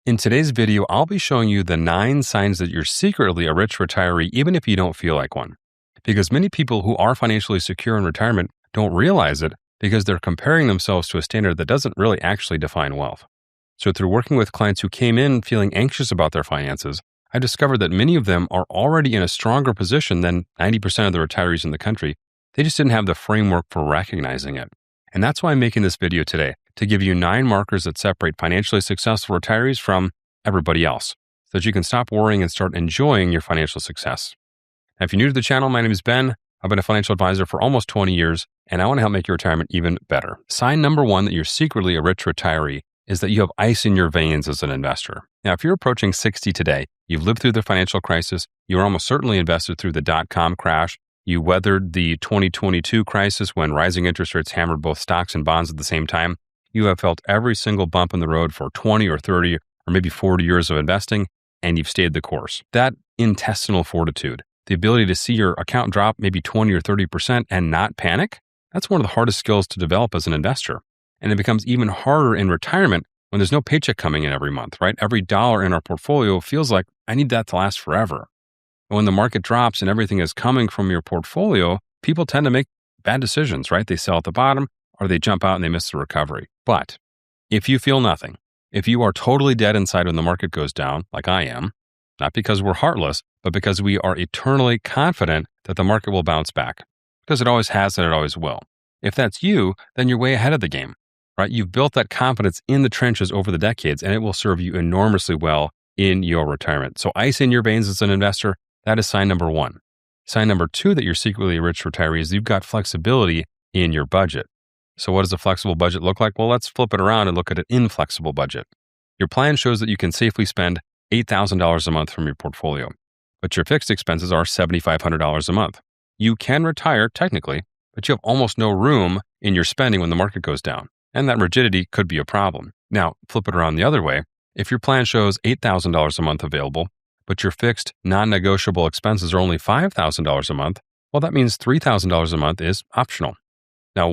In today's video, I'll be showing you the 9 signs that you're secretly a rich retiree, even if you don't feel like one. Because many people who are financially secure in retirement don't realize it because they're comparing themselves to a standard that doesn't really actually define wealth. So through working with clients who came in feeling anxious about their finances, I discovered that many of them are already in a stronger position than 90% of the retirees in the country. They just didn't have the framework for recognizing it. And that's why I'm making this video today, to give you 9 markers that separate financially successful retirees from everybody else, so that you can stop worrying and start enjoying your financial success. Now, if you're new to the channel, my name is Ben. I've been a financial advisor for almost 20 years, and I want to help make your retirement even better. Sign number 1 that you're secretly a rich retiree is that you have ice in your veins as an investor. Now, if you're approaching 60 today, you've lived through the financial crisis, you were almost certainly invested through the dot-com crash, you weathered the 2022 crisis when rising interest rates hammered both stocks and bonds at the same time. You have felt every single bump in the road for 20 or 30 or maybe 40 years of investing, and you've stayed the course. That intestinal fortitude, the ability to see your account drop maybe 20 or 30% and not panic, that's one of the hardest skills to develop as an investor. And it becomes even harder in retirement when there's no paycheck coming in every month, right? Every dollar in our portfolio feels like I need that to last forever. And when the market drops and everything is coming from your portfolio, people tend to make bad decisions, right? They sell at the bottom or they jump out and they miss the recovery. But if you feel nothing, if you are totally dead inside when the market goes down, like I am, not because we're heartless, but because we are eternally confident that the market will bounce back, because it always has and it always will. If that's you, then you're way ahead of the game, right? You've built that confidence in the trenches over the decades, and it will serve you enormously well in your retirement. So ice in your veins as an investor, that is sign number 1. Sign number 2 that you're secretly a rich retiree is you've got flexibility in your budget. So what does a flexible budget look like? Well, let's flip it around and look at an inflexible budget. Your plan shows that you can safely spend $8,000 a month from your portfolio, but your fixed expenses are $7,500 a month. You can retire technically, but you have almost no room in your spending when the market goes down, and that rigidity could be a problem. Now, flip it around the other way. If your plan shows $8,000 a month available, but your fixed non-negotiable expenses are only $5,000 a month, well, that means $3,000 a month is optional. Now,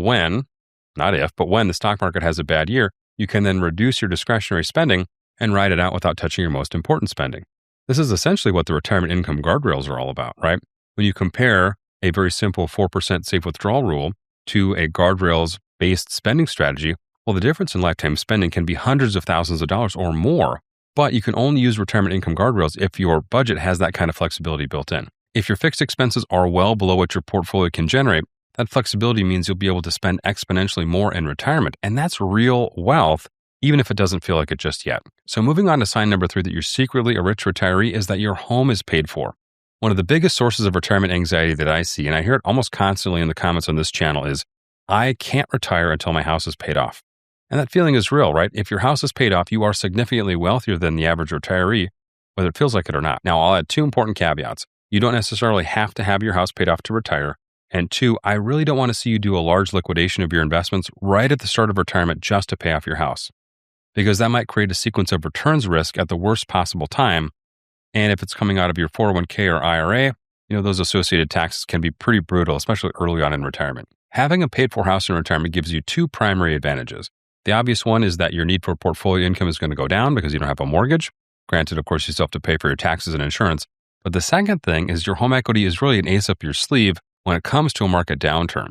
not if, but when the stock market has a bad year, you can then reduce your discretionary spending and ride it out without touching your most important spending. This is essentially what the retirement income guardrails are all about, right? When you compare a very simple 4% safe withdrawal rule to a guardrails-based spending strategy, well, the difference in lifetime spending can be hundreds of thousands of dollars or more, but you can only use retirement income guardrails if your budget has that kind of flexibility built in. If your fixed expenses are well below what your portfolio can generate, that flexibility means you'll be able to spend exponentially more in retirement, and that's real wealth, even if it doesn't feel like it just yet. So moving on to sign number 3 that you're secretly a rich retiree is that your home is paid for. One of the biggest sources of retirement anxiety that I see, and I hear it almost constantly in the comments on this channel, is I can't retire until my house is paid off. And that feeling is real, right? If your house is paid off, you are significantly wealthier than the average retiree, whether it feels like it or not. Now, I'll add 2 important caveats. You don't necessarily have to have your house paid off to retire. And 2, I really don't want to see you do a large liquidation of your investments right at the start of retirement just to pay off your house, because that might create a sequence of returns risk at the worst possible time. And if it's coming out of your 401k or IRA, those associated taxes can be pretty brutal, especially early on in retirement. Having a paid-for house in retirement gives you 2 primary advantages. The obvious one is that your need for portfolio income is going to go down because you don't have a mortgage. Granted, of course, you still have to pay for your taxes and insurance. But the second thing is your home equity is really an ace up your sleeve when it comes to a market downturn.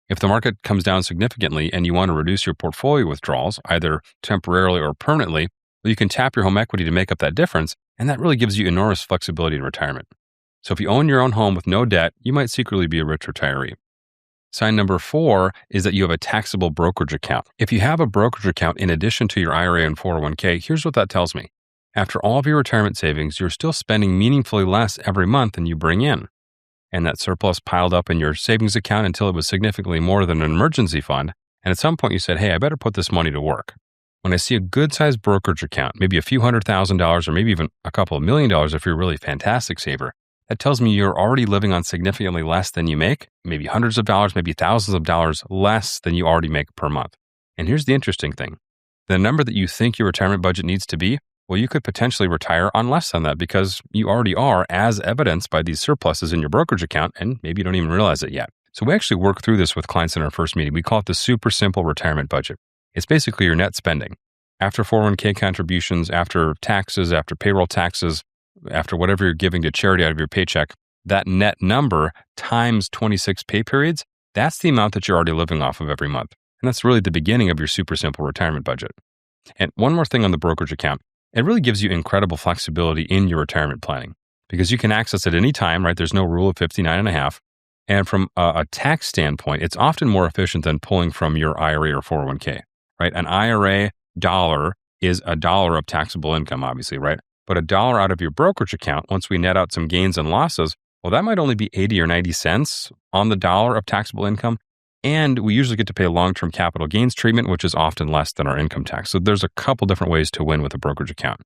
If the market comes down significantly and you want to reduce your portfolio withdrawals, either temporarily or permanently, well, you can tap your home equity to make up that difference, and that really gives you enormous flexibility in retirement. So if you own your own home with no debt, you might secretly be a rich retiree. Sign number 4 is that you have a taxable brokerage account. If you have a brokerage account in addition to your IRA and 401k, here's what that tells me. After all of your retirement savings, you're still spending meaningfully less every month than you bring in. And that surplus piled up in your savings account until it was significantly more than an emergency fund. And at some point you said, hey, I better put this money to work. When I see a good-sized brokerage account, maybe a few $100,000 or maybe even a couple of $1 million if you're a really fantastic saver, that tells me you're already living on significantly less than you make, maybe hundreds of dollars, maybe thousands of dollars less than you already make per month. And here's the interesting thing. The number that you think your retirement budget needs to be, well, you could potentially retire on less than that because you already are, as evidenced by these surpluses in your brokerage account, and maybe you don't even realize it yet. So we actually work through this with clients in our first meeting. We call it the super simple retirement budget. It's basically your net spending. After 401k contributions, after taxes, after payroll taxes, after whatever you're giving to charity out of your paycheck, that net number times 26 pay periods, that's the amount that you're already living off of every month. And that's really the beginning of your super simple retirement budget. And one more thing on the brokerage account, it really gives you incredible flexibility in your retirement planning because you can access it any time, right? There's no rule of 59 and a half. And from a tax standpoint, it's often more efficient than pulling from your IRA or 401k, right? An IRA dollar is a dollar of taxable income, obviously, right? But a dollar out of your brokerage account, once we net out some gains and losses, well, that might only be 80 or 90 cents on the dollar of taxable income. And we usually get to pay long-term capital gains treatment, which is often less than our income tax. So there's a couple different ways to win with a brokerage account.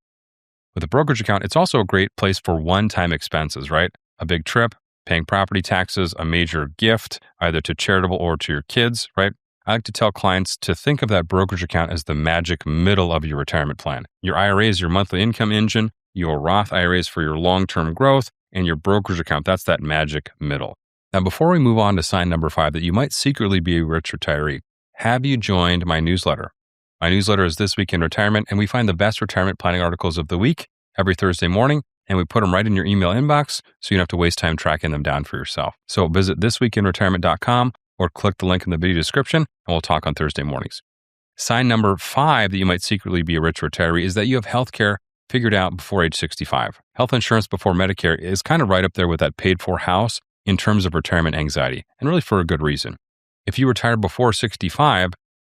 With a brokerage account, it's also a great place for one-time expenses, right? A big trip, paying property taxes, a major gift, either to charitable or to your kids, right? I like to tell clients to think of that brokerage account as the magic middle of your retirement plan. Your IRA is your monthly income engine, your Roth IRA is for your long-term growth, and your brokerage account, that's that magic middle. Now, before we move on to sign number 5, that you might secretly be a rich retiree, have you joined my newsletter? My newsletter is This Week in Retirement, and we find the best retirement planning articles of the week every Thursday morning, and we put them right in your email inbox so you don't have to waste time tracking them down for yourself. So visit thisweekinretirement.com or click the link in the video description, and we'll talk on Thursday mornings. Sign number 5 that you might secretly be a rich retiree is that you have healthcare figured out before age 65. Health insurance before Medicare is kind of right up there with that paid-for house in terms of retirement anxiety, and really for a good reason. If you retire before 65,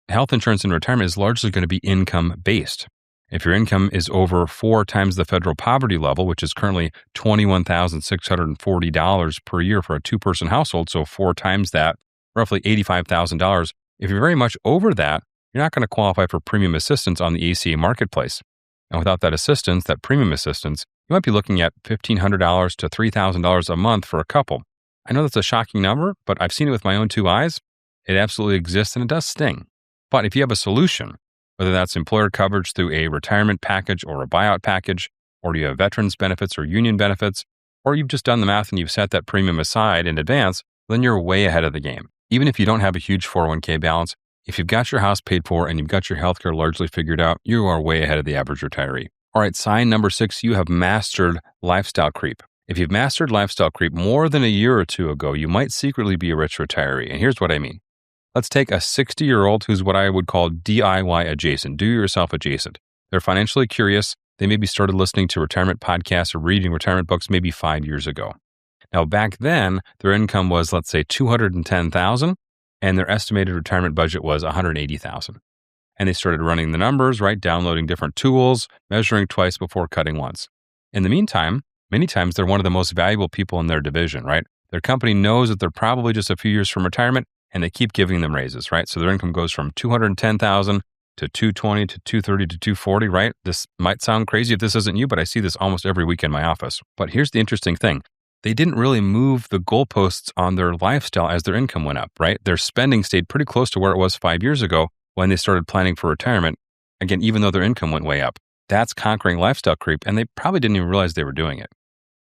health insurance in retirement is largely going to be income-based. If your income is over 4 times the federal poverty level, which is currently $21,640 per year for a 2-person household, so 4 times that, roughly $85,000. If you're very much over that, you're not going to qualify for premium assistance on the ACA marketplace. And without that assistance, that premium assistance, you might be looking at $1,500 to $3,000 a month for a couple. I know that's a shocking number, but I've seen it with my own 2 eyes. It absolutely exists and it does sting. But if you have a solution, whether that's employer coverage through a retirement package or a buyout package, or you have veterans benefits or union benefits, or you've just done the math and you've set that premium aside in advance, then you're way ahead of the game. Even if you don't have a huge 401k balance, if you've got your house paid for and you've got your healthcare largely figured out, you are way ahead of the average retiree. All right, sign number 6, you have mastered lifestyle creep. If you've mastered lifestyle creep more than a year or 2 ago, you might secretly be a rich retiree. And here's what I mean. Let's take a 60-year-old who's what I would call DIY adjacent, do-yourself adjacent. They're financially curious. They maybe started listening to retirement podcasts or reading retirement books maybe 5 years ago. Now, back then, their income was, let's say, $210,000, and their estimated retirement budget was $180,000. And they started running the numbers, right? Downloading different tools, measuring twice before cutting once. In the meantime, many times they're one of the most valuable people in their division, right? Their company knows that they're probably just a few years from retirement, and they keep giving them raises, right? So their income goes from $210,000 to $220,000 to $230,000 to $240,000, right? This might sound crazy if this isn't you, but I see this almost every week in my office. But here's the interesting thing. They didn't really move the goalposts on their lifestyle as their income went up, right? Their spending stayed pretty close to where it was 5 years ago when they started planning for retirement. Again, even though their income went way up. That's conquering lifestyle creep, and they probably didn't even realize they were doing it.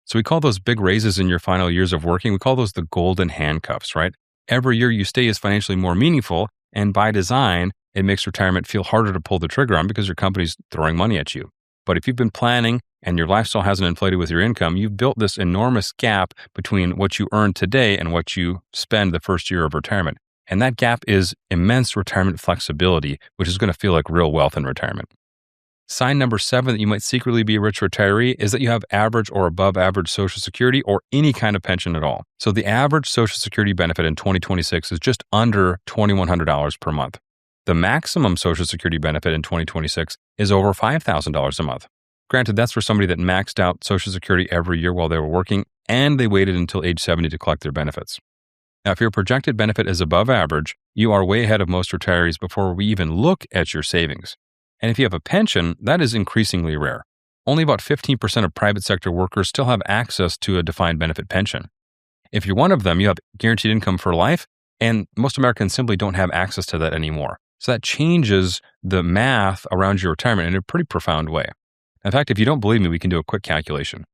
So we call those big raises in your final years of working, we call those the golden handcuffs, right? Every year you stay is financially more meaningful, and by design, it makes retirement feel harder to pull the trigger on because your company's throwing money at you. But if you've been planning and your lifestyle hasn't inflated with your income, you've built this enormous gap between what you earn today and what you spend the first year of retirement. And that gap is immense retirement flexibility, which is going to feel like real wealth in retirement. Sign number 7 that you might secretly be a rich retiree is that you have average or above average Social Security or any kind of pension at all. So the average Social Security benefit in 2026 is just under $2,100 per month. The maximum Social Security benefit in 2026 is over $5,000 a month. Granted, that's for somebody that maxed out Social Security every year while they were working and they waited until age 70 to collect their benefits. Now, if your projected benefit is above average, you are way ahead of most retirees before we even look at your savings. And if you have a pension, that is increasingly rare. Only about 15% of private sector workers still have access to a defined benefit pension. If you're one of them, you have guaranteed income for life, and most Americans simply don't have access to that anymore. So that changes the math around your retirement in a pretty profound way. In fact, if you don't believe me, we can do a quick calculation.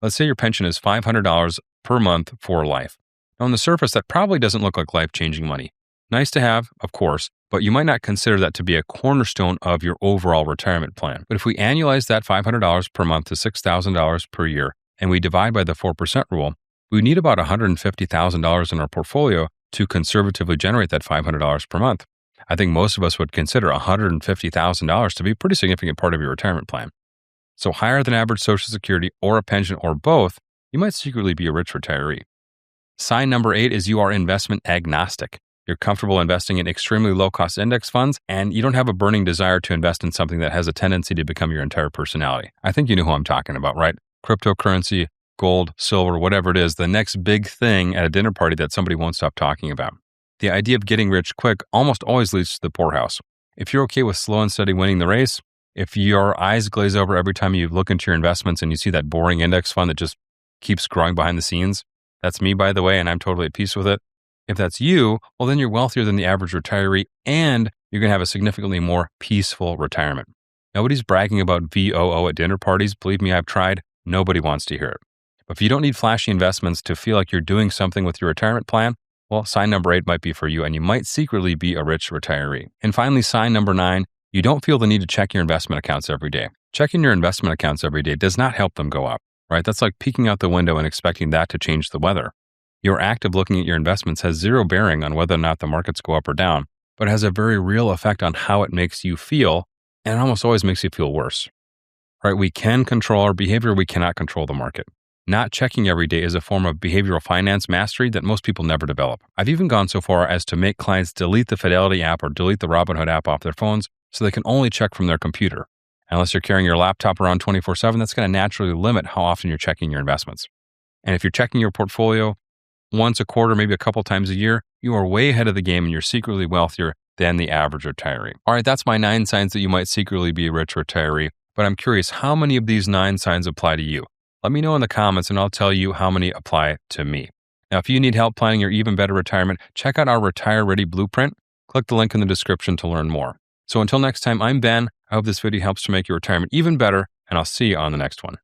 Let's say your pension is $500 per month for life. Now, on the surface, that probably doesn't look like life-changing money. Nice to have, of course, but you might not consider that to be a cornerstone of your overall retirement plan. But if we annualize that $500 per month to $6,000 per year and we divide by the 4% rule, we need about $150,000 in our portfolio to conservatively generate that $500 per month. I think most of us would consider $150,000 to be a pretty significant part of your retirement plan. So higher than average Social Security or a pension or both, you might secretly be a rich retiree. Sign number 8 is you are investment agnostic. You're comfortable investing in extremely low-cost index funds, and you don't have a burning desire to invest in something that has a tendency to become your entire personality. I think you know who I'm talking about, right? Cryptocurrency, gold, silver, whatever it is, the next big thing at a dinner party that somebody won't stop talking about. The idea of getting rich quick almost always leads to the poorhouse. If you're okay with slow and steady winning the race, if your eyes glaze over every time you look into your investments and you see that boring index fund that just keeps growing behind the scenes, that's me, by the way, and I'm totally at peace with it. If that's you, well, then you're wealthier than the average retiree and you're going to have a significantly more peaceful retirement. Nobody's bragging about VOO at dinner parties. Believe me, I've tried. Nobody wants to hear it. But if you don't need flashy investments to feel like you're doing something with your retirement plan, well, sign number 8 might be for you and you might secretly be a rich retiree. And finally, sign number 9, you don't feel the need to check your investment accounts every day. Checking your investment accounts every day does not help them go up, right? That's like peeking out the window and expecting that to change the weather. Your act of looking at your investments has zero bearing on whether or not the markets go up or down, but has a very real effect on how it makes you feel, and it almost always makes you feel worse. Right? We can control our behavior, we cannot control the market. Not checking every day is a form of behavioral finance mastery that most people never develop. I've even gone so far as to make clients delete the Fidelity app or delete the Robinhood app off their phones so they can only check from their computer. Unless you're carrying your laptop around 24/7, that's going to naturally limit how often you're checking your investments. And if you're checking your portfolio once a quarter, maybe a couple times a year, you are way ahead of the game and you're secretly wealthier than the average retiree. All right, that's my 9 signs that you might secretly be a rich retiree. But I'm curious, how many of these 9 signs apply to you? Let me know in the comments and I'll tell you how many apply to me. Now, if you need help planning your even better retirement, check out our Retire Ready Blueprint. Click the link in the description to learn more. So until next time, I'm Ben. I hope this video helps to make your retirement even better, and I'll see you on the next one.